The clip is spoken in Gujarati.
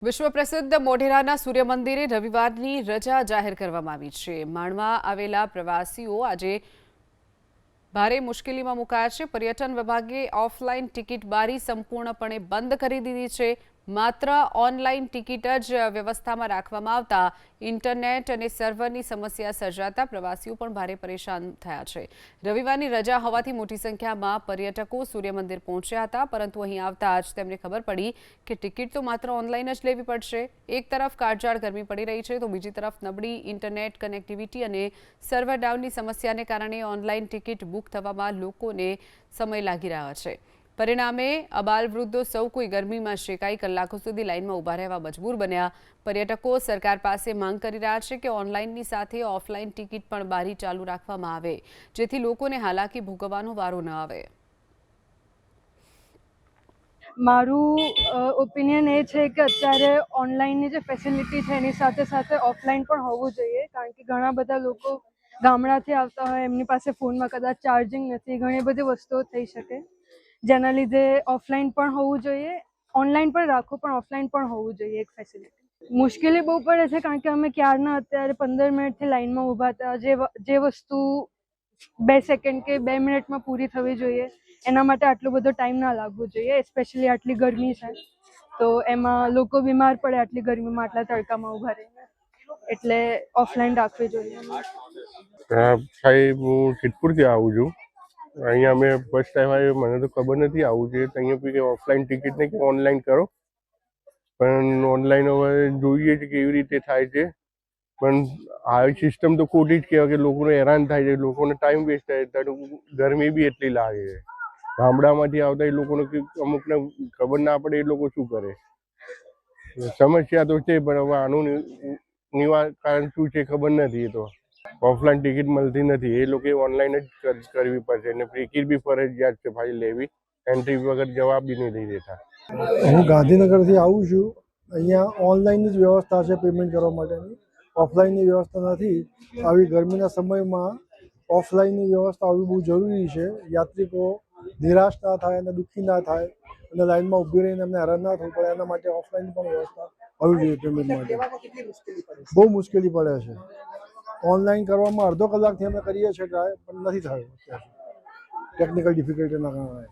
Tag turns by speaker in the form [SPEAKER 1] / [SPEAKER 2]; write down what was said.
[SPEAKER 1] વિશ્વ પ્રસિદ્ધ મોઢેરાના સૂર્ય મંદિરે રવિવારની રજા જાહેર કરવામાં આવી છે। માણવા આવેલા પ્રવાસીઓ આજે ભારે મુશ્કેલીમાં મુકાયા છે। પર્યટન વિભાગે ઓફલાઈન ટિકિટ બારી સંપૂર્ણપણે બંધ કરી દીધી છે। માત્ર ઓનલાઈન ટિકિટ જ વ્યવસ્થામાં રાખવામાં આવતા ઇન્ટરનેટ અને સર્વરની સમસ્યા સર્જાતા પ્રવાસીઓ પણ ભારે પરેશાન થયા છે। રવિવારની રજા હોવાથી મોટી સંખ્યામાં પર્યટકો સૂર્ય મંદિર પહોંચ્યા હતા, પરંતુ અહીં આવતા જ તેમને ખબર પડી કે ટિકિટ તો માત્ર ઓનલાઈન જ લેવી પડશે। એક તરફ કાળઝાળ ગરમી પડી રહી છે, તો બીજી તરફ નબળી ઇન્ટરનેટ કનેક્ટિવિટી અને સર્વર ડાઉનની સમસ્યાને કારણે ઓનલાઈન ટિકિટ બુક થવામાં લોકોને સમય લાગી રહ્યો છે। પરિણામે અબાલવૃદ્ધો સૌ કોઈ ગરમીમાં શેકાઈ કલાકો સુધી લાઇનમાં ઊભા રહેવા મજબૂર બન્યા। પર્યટકો સરકાર પાસે માંગ કરી રહ્યા છે કે ઓનલાઈનની સાથે ઓફલાઈન ટિકિટ પણ બારી ચાલુ રાખવામાં આવે, જેથી લોકોને હાલાકી ભોગવવાનો વારો ન આવે।
[SPEAKER 2] મારું ઓપિનિયન એ છે કે અત્યારે ઓનલાઈનની જે ફેસિલિટી છે એની સાથે સાથે ઓફલાઈન પણ હોવું જોઈએ, કારણ કે ઘણા બધા લોકો ગામડાથી આવતા હોય, એમની પાસે ફોનમાં કદાચ ચાર્જિંગ નથી, ઘણી બધી વસ્તુઓ થઈ શકે, જેના લીધે ઓફલાઈન પણ હોવું જોઈએ। ઓનલાઈન પણ રાખો પણ ઓફલાઈન પણ હોવું જોઈએ એક ફેસિલિટી। મુશ્કેલી બહુ પડે છે, કારણ કે અમે ક્યારના અત્યારે 15 મિનિટથી લાઈનમાં ઊભા હતા। જે વસ્તુ 2 સેકન્ડ કે 2 મિનિટમાં પૂરી થવી જોઈએ એના માટે આટલો બધો ટાઈમ ના લાગવો જોઈએ। સ્પેશિયલી આટલી ગરમી છે તો એમાં લોકો બીમાર પડે આટલી ગરમીમાં આટલા તડકામાં ઊભા રહીને, એટલે ઓફલાઈન રાખવી જોઈએ।
[SPEAKER 3] સાહેબ, હું સિદ્ધપુરથી આવું છું। અહીંયા અમે ફર્સ્ટ ટાઈમ આવ્યો, મને તો ખબર નથી આવું છે, તો અહીંયા કે ઓફલાઈન ટિકિટ નહીં કે ઓનલાઈન કરો, પણ ઓનલાઈન હવે જોઈએ છે કેવી રીતે થાય છે, પણ આવી સિસ્ટમ તો ખોટી જ કહેવાય કે લોકોને હેરાન થાય છે, લોકોને ટાઈમ વેસ્ટ થાય, ગરમી બી એટલી લાગે છે। ગામડામાંથી આવતા એ લોકોને અમુકને ખબર ના પડે, એ લોકો શું કરે? સમસ્યા તો છે, પણ હવે આનું નિવારણ શું છે ખબર નથી। એ તો ઓફલાઈન ટિકિટ મળતી નથી, એ લોકો ઓનલાઈન જ કરવી પડશે, અને ટિકિટ બી ફરજિયાત છે ભાઈ લેવી, એન્ટ્રી વગર જવાબ બી નહીં દેતા।
[SPEAKER 4] હું ગાંધીનગરથી આવું છું। અહીંયા ઓનલાઈનની જ વ્યવસ્થા છે પેમેન્ટ કરવા માટેની, ઓફલાઈનની વ્યવસ્થા નથી। આવી ગરમીના સમયમાં ઓફલાઈનની વ્યવસ્થા આવવી બહુ જરૂરી છે। યાત્રિકો નિરાશ ના થાય અને દુઃખી ના થાય અને લાઈનમાં ઊભી રહીને એમને હેરાન ના થવું પડે, એના માટે ઓફલાઈન પણ વ્યવસ્થા હોવી જોઈએ પેમેન્ટ માટે। બહુ મુશ્કેલી પડે છે। ઓનલાઈન કરવામાં અડધો કલાકથી અમે કરીએ છીએ ટ્રાય, પણ નથી થયું ટેકનિકલ ડિફિકલ્ટીના કારણે।